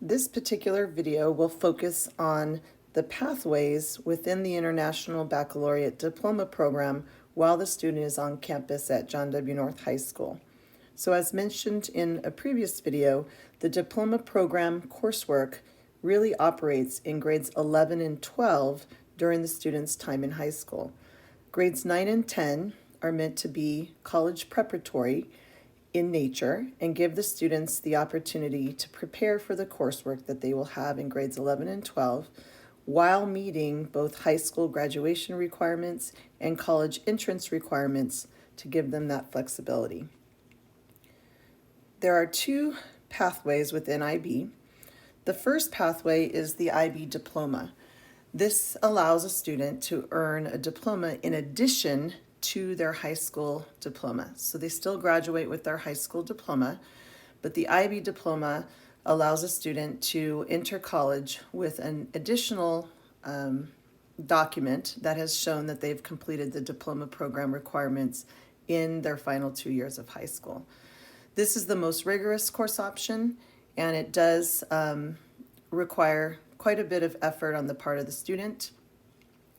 This particular video will focus on the pathways within the International Baccalaureate Diploma program while the student is on campus at John W. North High School. So as mentioned in a previous video, the diploma program coursework really operates in grades 11 and 12 during the student's time in high school. Grades 9 and 10 are meant to be college preparatory in nature and give the students the opportunity to prepare for the coursework that they will have in grades 11 and 12 while meeting both high school graduation requirements and college entrance requirements to give them that flexibility. There are two pathways within IB. The first pathway is the IB diploma. This allows a student to earn a diploma in addition to their high school diploma. So they still graduate with their high school diploma, but the IB diploma allows a student to enter college with an additional document that has shown that they've completed the diploma program requirements in their final 2 years of high school. This is the most rigorous course option, and it does require quite a bit of effort on the part of the student.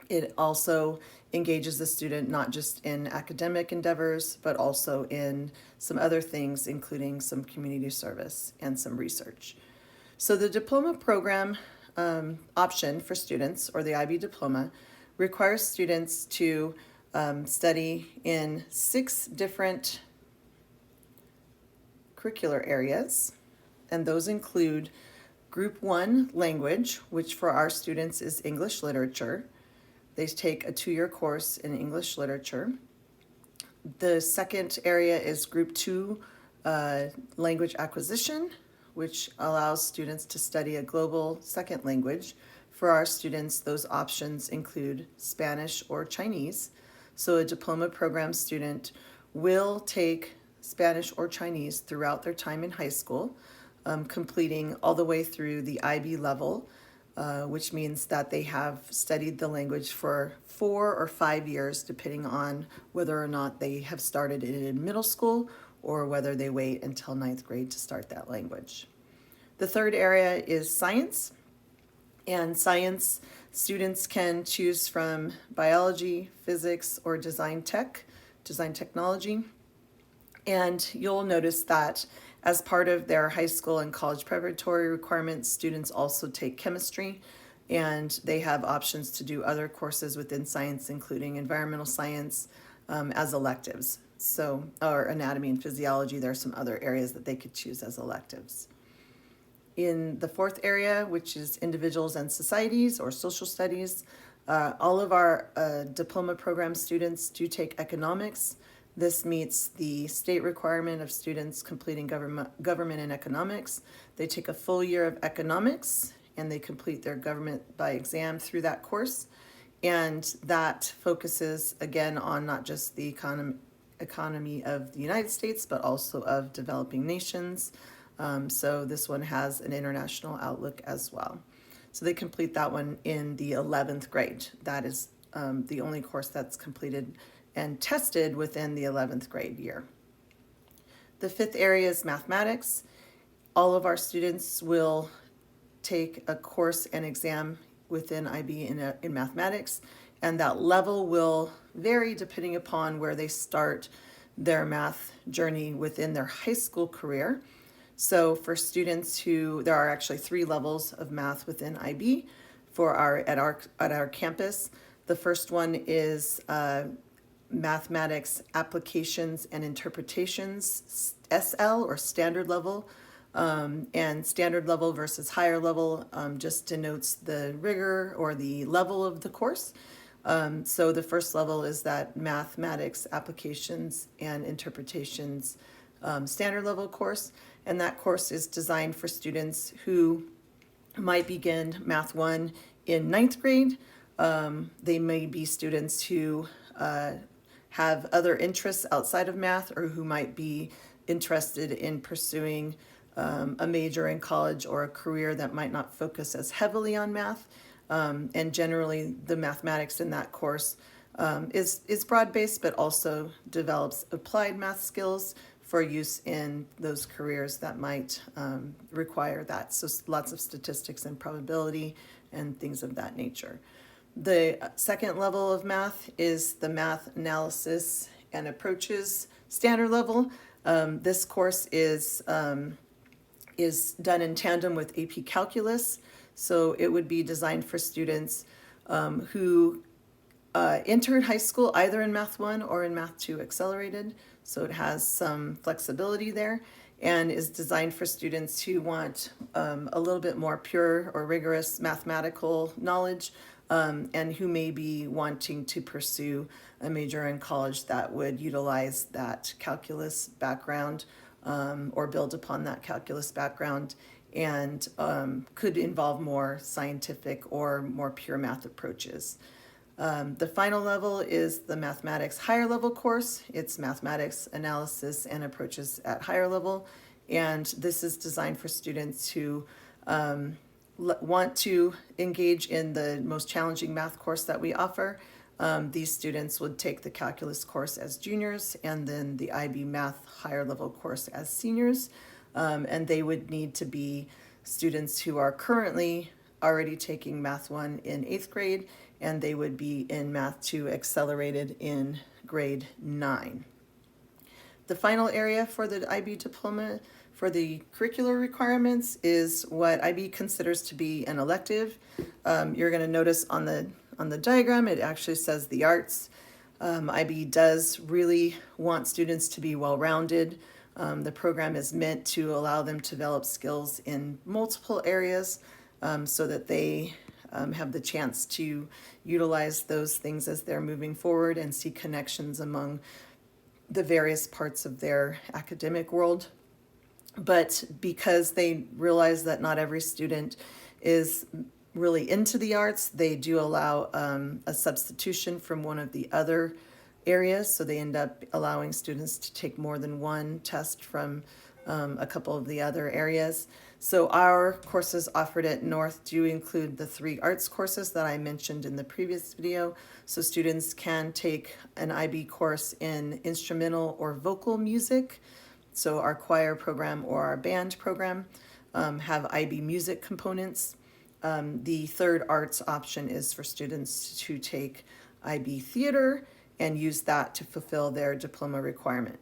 It also engages the student not just in academic endeavors, but also in some other things, including some community service and some research. So the diploma program option for students, or the IB diploma, requires students to study in 6 different curricular areas, and those include Group 1 language, which for our students is English literature. They take a 2-year course in English literature. The second area is Group 2 language acquisition, which allows students to study a global second language. For our students, those options include Spanish or Chinese. So a diploma program student will take Spanish or Chinese throughout their time in high school, completing all the way through the IB level, which means that they have studied the language for 4 or 5 years, depending on whether or not they have started it in middle school or whether they wait until 9th grade to start that language. The third area is science, and science students can choose from biology, physics, or design technology. And you'll notice that as part of their high school and college preparatory requirements, students also take chemistry, and they have options to do other courses within science, including environmental science as electives. So, or anatomy and physiology, there are some other areas that they could choose as electives. In the fourth area, which is individuals and societies or social studies, all of our diploma program students do take economics. This meets the state requirement of students completing government and economics. They take a full year of economics and they complete their government by exam through that course. And that focuses again on not just the economy of the United States, but also of developing nations. So this one has an international outlook as well. So they complete that one in the 11th grade. That is the only course that's completed and tested within the 11th grade year. The fifth area is mathematics. All of our students will take a course and exam within IB in mathematics, and that level will vary depending upon where they start their math journey within their high school career. So for students there are actually 3 levels of math within IB at our campus. The first one is Mathematics Applications and Interpretations, SL, or standard level. And standard level versus higher level just denotes the rigor or the level of the course. So the first level is that Mathematics Applications and Interpretations standard level course, and that course is designed for students who might begin Math 1 in 9th grade. They may be students who have other interests outside of math, or who might be interested in pursuing a major in college or a career that might not focus as heavily on math. And generally the mathematics in that course is broad-based, but also develops applied math skills for use in those careers that might require that. So lots of statistics and probability and things of that nature. The second level of math is the math analysis and approaches standard level. This course is done in tandem with AP Calculus, so it would be designed for students who entered high school either in Math 1 or in Math 2 Accelerated, so it has some flexibility there, and is designed for students who want a little bit more pure or rigorous mathematical knowledge, and who may be wanting to pursue a major in college that would utilize that calculus background, or build upon that calculus background, and could involve more scientific or more pure math approaches. The final level is the mathematics higher level course. It's mathematics analysis and approaches at higher level. And this is designed for students who want to engage in the most challenging math course that we offer. These students would take the calculus course as juniors and then the IB math higher level course as seniors. And they would need to be students who are currently already taking Math 1 in 8th grade, and they would be in Math 2 Accelerated in grade 9. The final area for the IB diploma for the curricular requirements is what IB considers to be an elective. You're going to notice on the diagram it actually says the arts. IB does really want students to be well-rounded. The program is meant to allow them to develop skills in multiple areas, so that they have the chance to utilize those things as they're moving forward and see connections among the various parts of their academic world. But because they realize that not every student is really into the arts, they do allow a substitution from one of the other areas. So they end up allowing students to take more than one test from a couple of the other areas. So our courses offered at North do include the 3 arts courses that I mentioned in the previous video. So students can take an IB course in instrumental or vocal music. So our choir program or our band program have IB music components. The third arts option is for students to take IB theater and use that to fulfill their diploma requirement.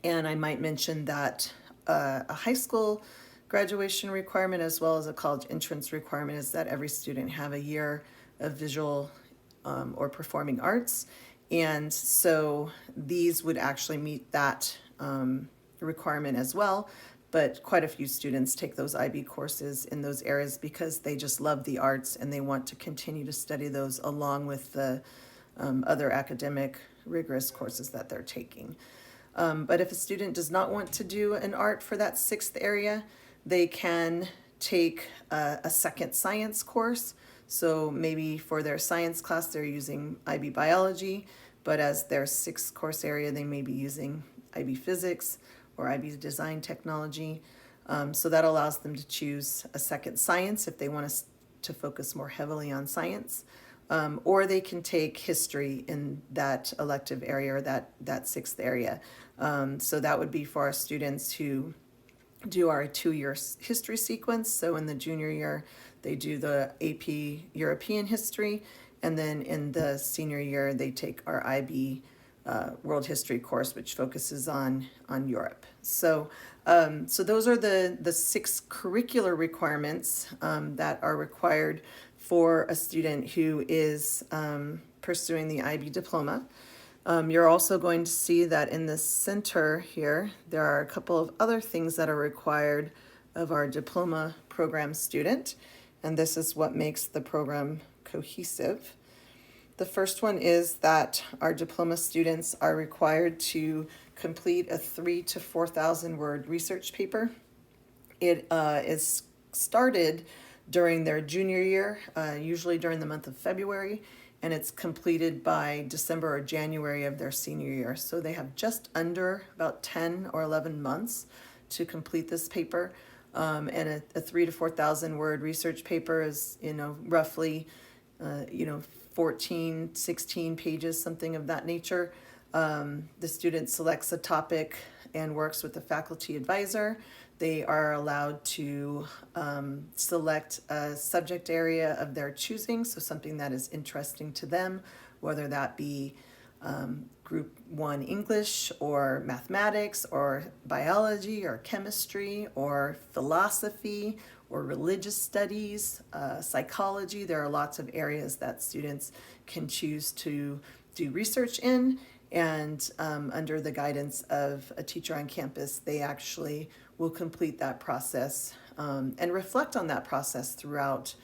And I might mention that a high school graduation requirement as well as a college entrance requirement is that every student have a year of visual or performing arts. And so these would actually meet that requirement as well. But quite a few students take those IB courses in those areas because they just love the arts and they want to continue to study those along with the other academic rigorous courses that they're taking. But if a student does not want to do an art for that 6th area, they can take a second science course. So maybe for their science class, they're using IB biology, but as their 6th course area, they may be using IB physics or IB design technology. So that allows them to choose a second science if they want to focus more heavily on science. Or they can take history in that elective area or that 6th area. So that would be for our students who do our 2-year history sequence. So in the junior year, they do the AP European history, and then in the senior year, they take our IB World History course, which focuses on Europe. So those are the 6 curricular requirements that are required for a student who is pursuing the IB diploma. You're also going to see that in the center here, there are a couple of other things that are required of our diploma program student, and this is what makes the program cohesive. The first one is that our diploma students are required to complete a 3,000 to 4,000 word research paper. It is started during their junior year, usually during the month of February, and it's completed by December or January of their senior year. So they have just under about 10 or 11 months to complete this paper. And a 3,000 to 4,000 word research paper is, roughly, 14, 16 pages, something of that nature. The student selects a topic and works with the faculty advisor. They are allowed to select a subject area of their choosing, so something that is interesting to them, whether that be Group 1 English or mathematics or biology or chemistry or philosophy or religious studies, psychology. There are lots of areas that students can choose to do research in, and under the guidance of a teacher on campus, they actually will complete that process and reflect on that process throughout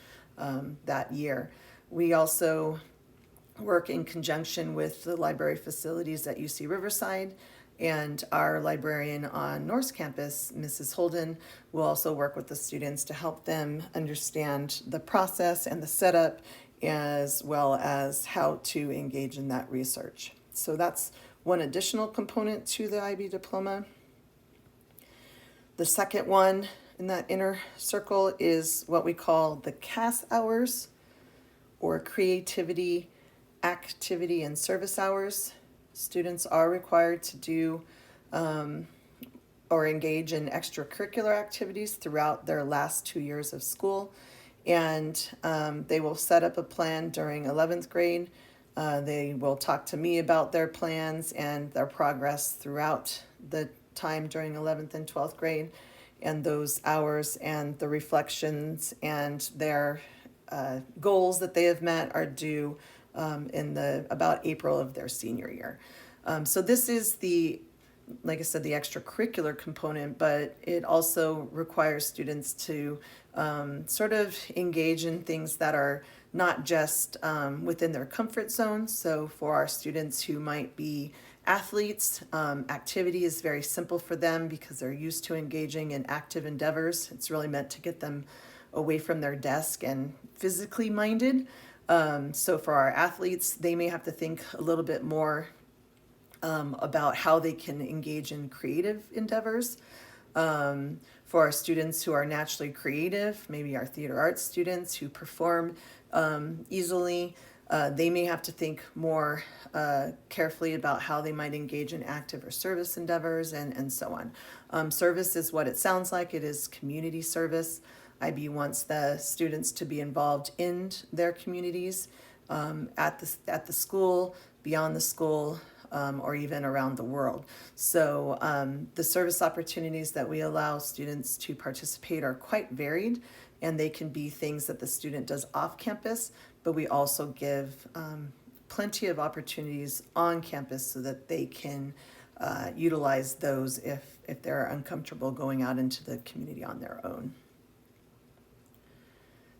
that year. We also work in conjunction with the library facilities at UC Riverside, and our librarian on North's campus, Mrs. Holden, will also work with the students to help them understand the process and the setup, as well as how to engage in that research. So that's one additional component to the IB diploma. The second one in that inner circle is what we call the CAS hours, or creativity, activity, and service hours. Students are required to do or engage in extracurricular activities throughout their last 2 years of school, and they will set up a plan during 11th grade. They will talk to me about their plans and their progress throughout the time during 11th and 12th grade, and those hours and the reflections and their goals that they have met are due in about April of their senior year. So this is like I said, the extracurricular component, but it also requires students to sort of engage in things that are not just within their comfort zone. So for our students who might be athletes, activity is very simple for them because they're used to engaging in active endeavors. It's really meant to get them away from their desk and physically minded. So for our athletes, they may have to think a little bit more about how they can engage in creative endeavors. For our students who are naturally creative, maybe our theater arts students who perform easily, they may have to think more carefully about how they might engage in active or service endeavors, and so on. Service is what it sounds like. It is community service. IB wants the students to be involved in their communities, at the school, beyond the school, or even around the world. So the service opportunities that we allow students to participate are quite varied, and they can be things that the student does off campus, but we also give plenty of opportunities on campus so that they can utilize those if they're uncomfortable going out into the community on their own.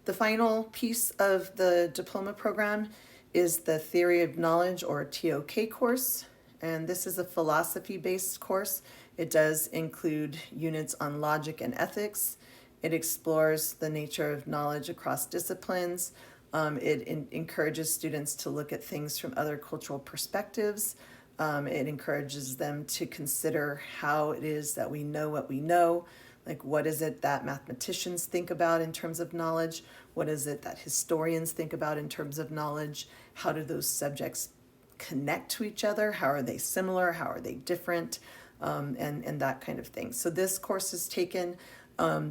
The final piece of the diploma program is the Theory of Knowledge, or TOK course, and this is a philosophy-based course. It does include units on logic and ethics. It explores the nature of knowledge across disciplines. It encourages students to look at things from other cultural perspectives. It encourages them to consider how it is that we know what we know. Like, what is it that mathematicians think about in terms of knowledge? What is it that historians think about in terms of knowledge? How do those subjects connect to each other? How are they similar? How are they different? And that kind of thing. So this course is taken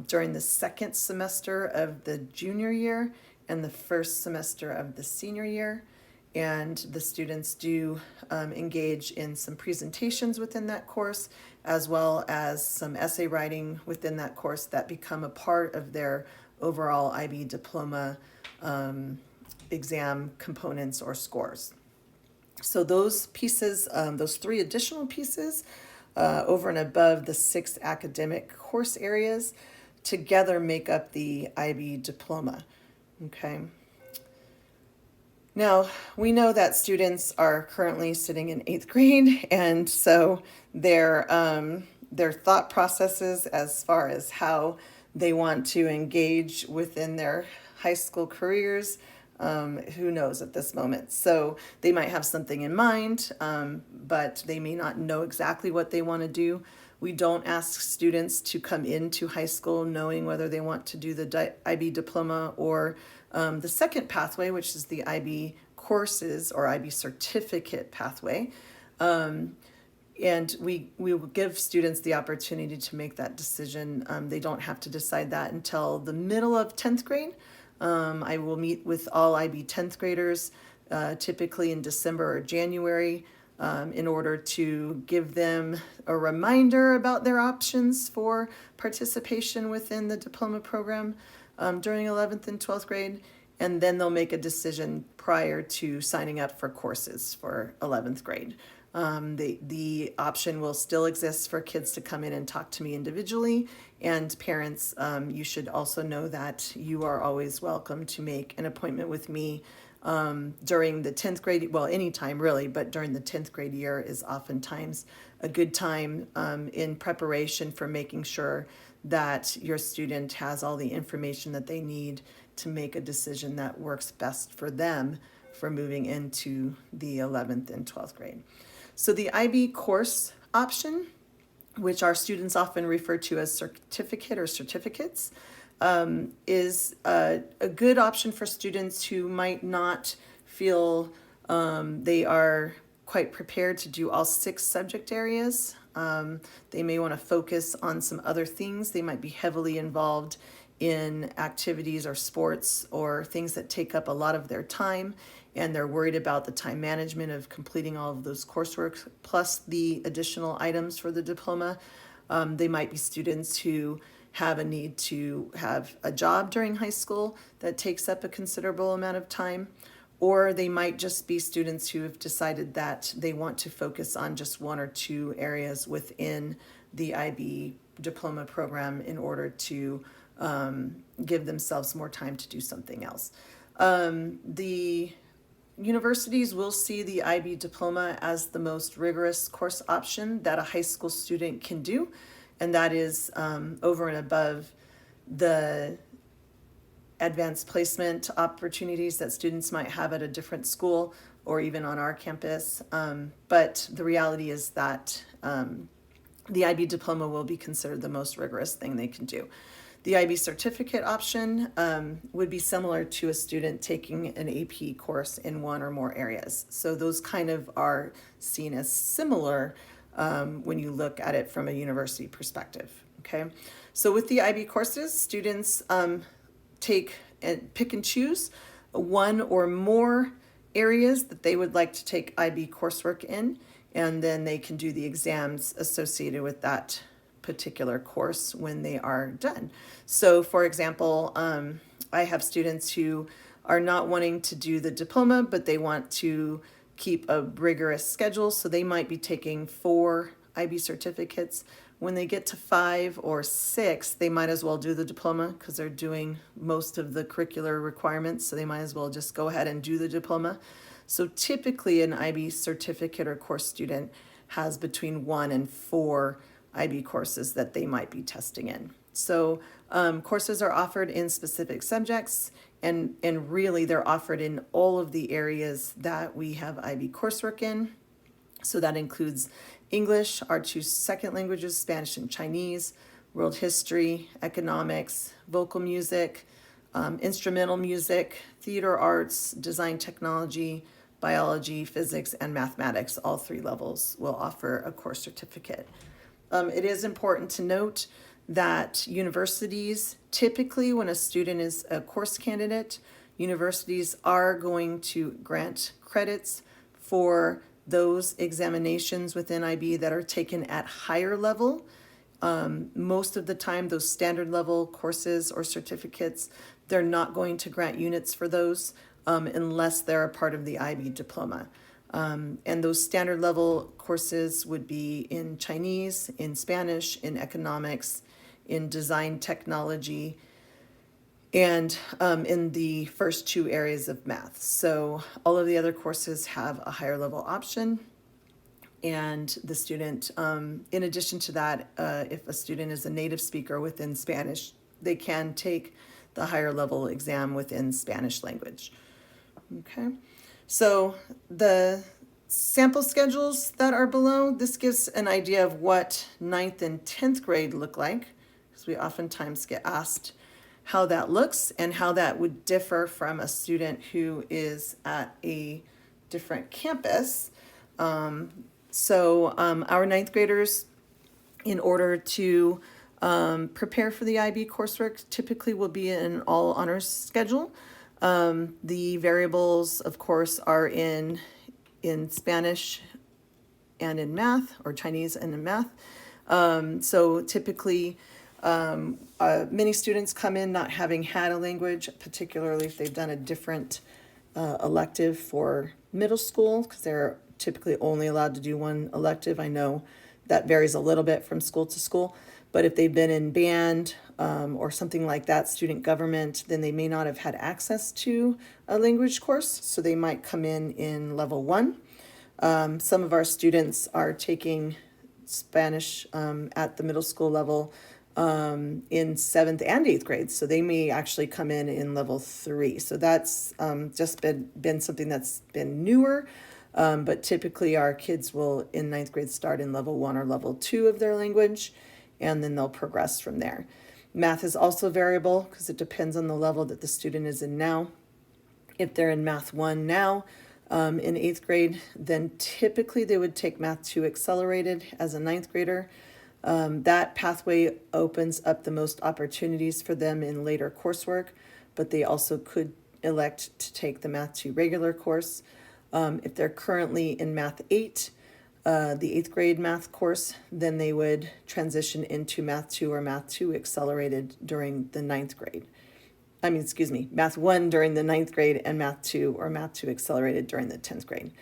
during the second semester of the junior year and the first semester of the senior year. And the students do engage in some presentations within that course, as well as some essay writing within that course that become a part of their overall IB diploma exam components or scores. So those pieces, those 3 additional pieces, over and above the 6 academic course areas, together make up the IB diploma. Okay. Now, we know that students are currently sitting in 8th grade, and so their thought processes as far as how they want to engage within their high school careers, who knows at this moment. So they might have something in mind, but they may not know exactly what they want to do. We don't ask students to come into high school knowing whether they want to do the IB diploma or the second pathway, which is the IB courses or IB certificate pathway. And we will give students the opportunity to make that decision. They don't have to decide that until the middle of 10th grade. I will meet with all IB 10th graders typically in December or January in order to give them a reminder about their options for participation within the diploma program during 11th and 12th grade. And then they'll make a decision prior to signing up for courses for 11th grade. The option will still exist for kids to come in and talk to me individually, and parents, you should also know that you are always welcome to make an appointment with me during the 10th grade, well, anytime really, but during the 10th grade year is oftentimes a good time in preparation for making sure that your student has all the information that they need to make a decision that works best for them for moving into the 11th and 12th grade. So the IB course option, which our students often refer to as certificate or certificates, is a good option for students who might not feel they are quite prepared to do all 6 subject areas. They may want to focus on some other things. They might be heavily involved in activities or sports or things that take up a lot of their time, and they're worried about the time management of completing all of those coursework plus the additional items for the diploma. They might be students who have a need to have a job during high school that takes up a considerable amount of time, or they might just be students who have decided that they want to focus on just 1 or 2 areas within the IB diploma program in order to give themselves more time to do something else. The universities will see the IB diploma as the most rigorous course option that a high school student can do, and that is over and above the advanced placement opportunities that students might have at a different school or even on our campus. But the reality is that the IB diploma will be considered the most rigorous thing they can do. The IB certificate option would be similar to a student taking an AP course in 1 or more areas. So those kind of are seen as similar when you look at it from a university perspective, okay? So with the IB courses, students take and pick and choose 1 or more areas that they would like to take IB coursework in, and then they can do the exams associated with that particular course when they are done. So for example, I have students who are not wanting to do the diploma, but they want to keep a rigorous schedule, so they might be taking 4 IB certificates. When they get to 5 or 6, they might as well do the diploma because they're doing most of the curricular requirements, so they might as well just go ahead and do the diploma. So typically an IB certificate or course student has between 1 and 4 IB courses that they might be testing in. So courses are offered in specific subjects, and really they're offered in all of the areas that we have IB coursework in. So that includes English, our 2 second languages, Spanish and Chinese, world history, economics, vocal music, instrumental music, theater arts, design technology, biology, physics, and mathematics. All 3 levels will offer a course certificate. It is important to note that universities, typically when a student is a course candidate, universities are going to grant credits for those examinations within IB that are taken at higher level. Most of the time, those standard level courses or certificates, they're not going to grant units for those unless they're a part of the IB diploma. And those standard level courses would be in Chinese, in Spanish, in economics, in design technology, and in the first 2 areas of math. So all of the other courses have a higher level option. And the student, in addition to that, if a student is a native speaker within Spanish, they can take the higher level exam within Spanish language. Okay. So the sample schedules that are below, this gives an idea of what 9th and 10th grade look like, because we oftentimes get asked how that looks and how that would differ from a student who is at a different campus. So our ninth graders, in order to prepare for the IB coursework, typically will be in an all honors schedule. The variables, of course, are in Spanish and in math, or Chinese and in math. So typically, many students come in not having had a language, particularly if they've done a different elective for middle school, because they're typically only allowed to do one elective. I know that varies a little bit from school to school, but if they've been in band or something like that, student government, then they may not have had access to a language course, so they might come in level 1. Some of our students are taking Spanish at the middle school level in 7th and 8th grade, so they may actually come in level 3. So that's just been something that's been newer, but typically our kids will in 9th grade start in level 1 or level 2 of their language, and then they'll progress from there. Math is also variable because it depends on the level that the student is in now. If they're in Math 1 now, in 8th grade, then typically they would take Math 2 accelerated as a 9th grader. That pathway opens up the most opportunities for them in later coursework, but they also could elect to take the Math 2 regular course. If they're currently in Math 8, the 8th grade math course, then they would transition into Math 2 or Math 2 accelerated during the 9th grade. Math 1 during the 9th grade and Math 2 or Math 2 accelerated during the 10th grade.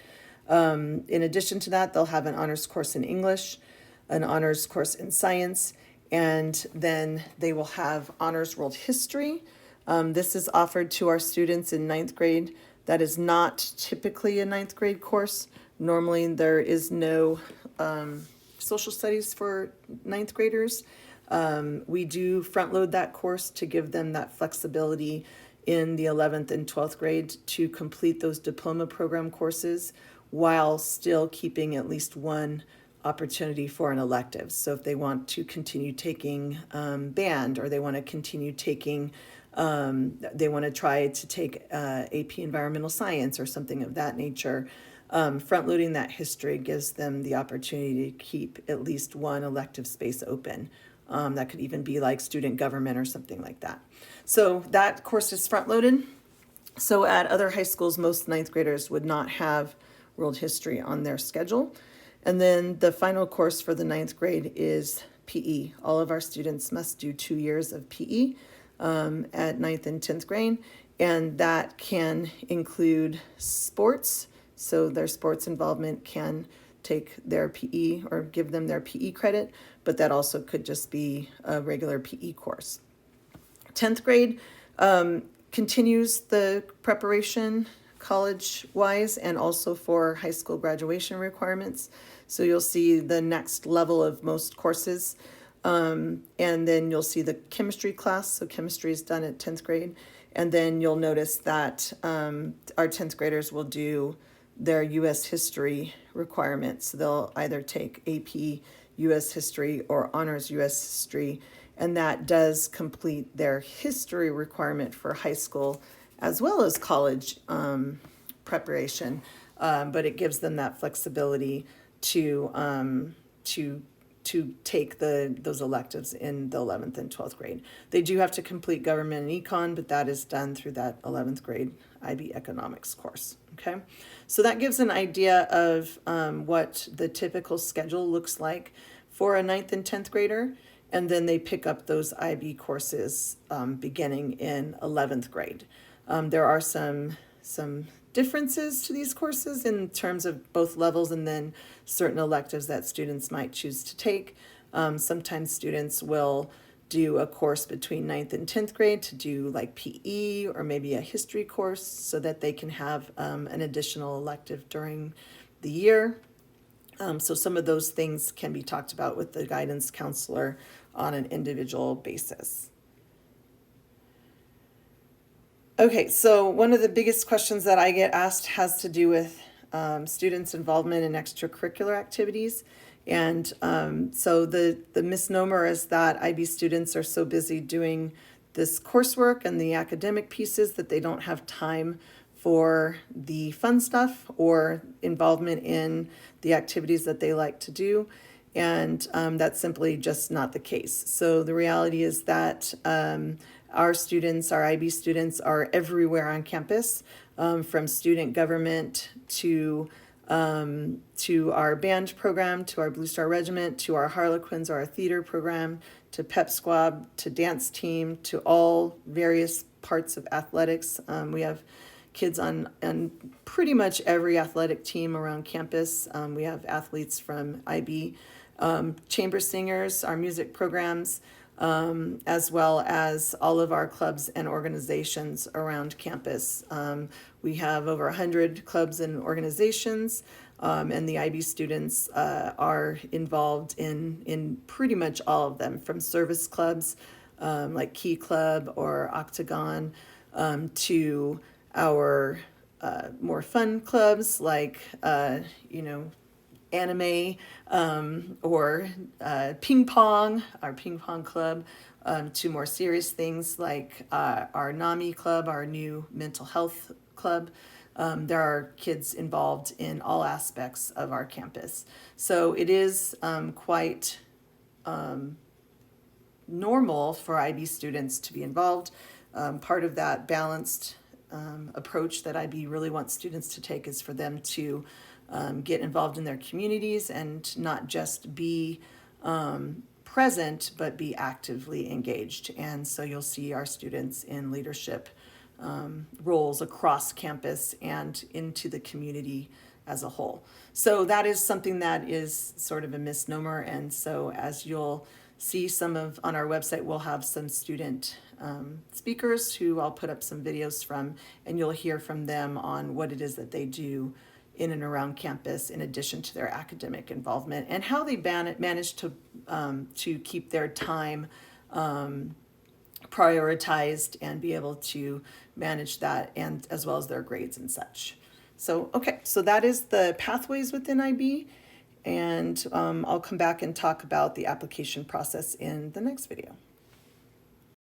In addition to that, they'll have an honors course in English, an honors course in science, and then they will have honors world history. This is offered to our students in 9th grade. That is not typically a 9th grade course. Normally there is no social studies for 9th graders. We do front load that course to give them that flexibility in the 11th and 12th grade to complete those diploma program courses while still keeping at least one opportunity for an elective. So if they want to continue taking band, or they want to continue taking, they want to try to take AP environmental science or something of that nature, front loading that history gives them the opportunity to keep at least one elective space open. That could even be like student government or something like that. So that course is front loaded. So at other high schools, most 9th graders would not have world history on their schedule. And then the final course for the 9th grade is PE. All of our students must do 2 years of PE at 9th and 10th grade. And that can include sports. So their sports involvement can take their PE or give them their PE credit, but that also could just be a regular PE course. 10th grade continues the preparation college-wise and also for high school graduation requirements. So you'll see the next level of most courses, and then you'll see the chemistry class. So chemistry is done at 10th grade, and then you'll notice that our 10th graders will do their U.S. history requirements. So they'll either take AP U.S. history or honors U.S. history, and that does complete their history requirement for high school as well as college preparation, but it gives them that flexibility to take those electives in the 11th and 12th grade. They do have to complete government and econ, but that is done through that 11th grade IB economics course. Okay, so that gives an idea of what the typical schedule looks like for a 9th and 10th grader, and then they pick up those IB courses beginning in 11th grade. There are some differences to these courses in terms of both levels and then certain electives that students might choose to take. Sometimes students will do a course between 9th and 10th grade to do like PE or maybe a history course so that they can have an additional elective during the year. So some of those things can be talked about with the guidance counselor on an individual basis. Okay, so one of the biggest questions that I get asked has to do with students' involvement in extracurricular activities. And so the misnomer is that IB students are so busy doing this coursework and the academic pieces that they don't have time for the fun stuff or involvement in the activities that they like to do. And that's simply just not the case. So the reality is that our students, our IB students, are everywhere on campus, from student government to our band program, to our Blue Star Regiment, to our Harlequins, or our theater program, to Pep Squad, to dance team, to all various parts of athletics. We have kids on pretty much every athletic team around campus. We have athletes from IB, chamber singers, our music programs, as well as all of our clubs and organizations around campus. We have over 100 clubs and organizations, and the IB students are involved in pretty much all of them, from service clubs like Key Club or Octagon, to our more fun clubs like, anime, or ping pong, our ping pong club, to more serious things like our NAMI club, our new mental health club. There are kids involved in all aspects of our campus. So it is quite normal for IB students to be involved. Part of that balanced approach that IB really wants students to take is for them to get involved in their communities and not just be present, but be actively engaged. And so you'll see our students in leadership roles across campus and into the community as a whole. So that is something that is sort of a misnomer. And so as you'll see on our website, we'll have some student speakers who I'll put up some videos from, and you'll hear from them on what it is that they do in and around campus in addition to their academic involvement, and how they manage to keep their time prioritized and be able to manage that, and as well as their grades and such. So, okay, so that is the pathways within IB, and I'll come back and talk about the application process in the next video.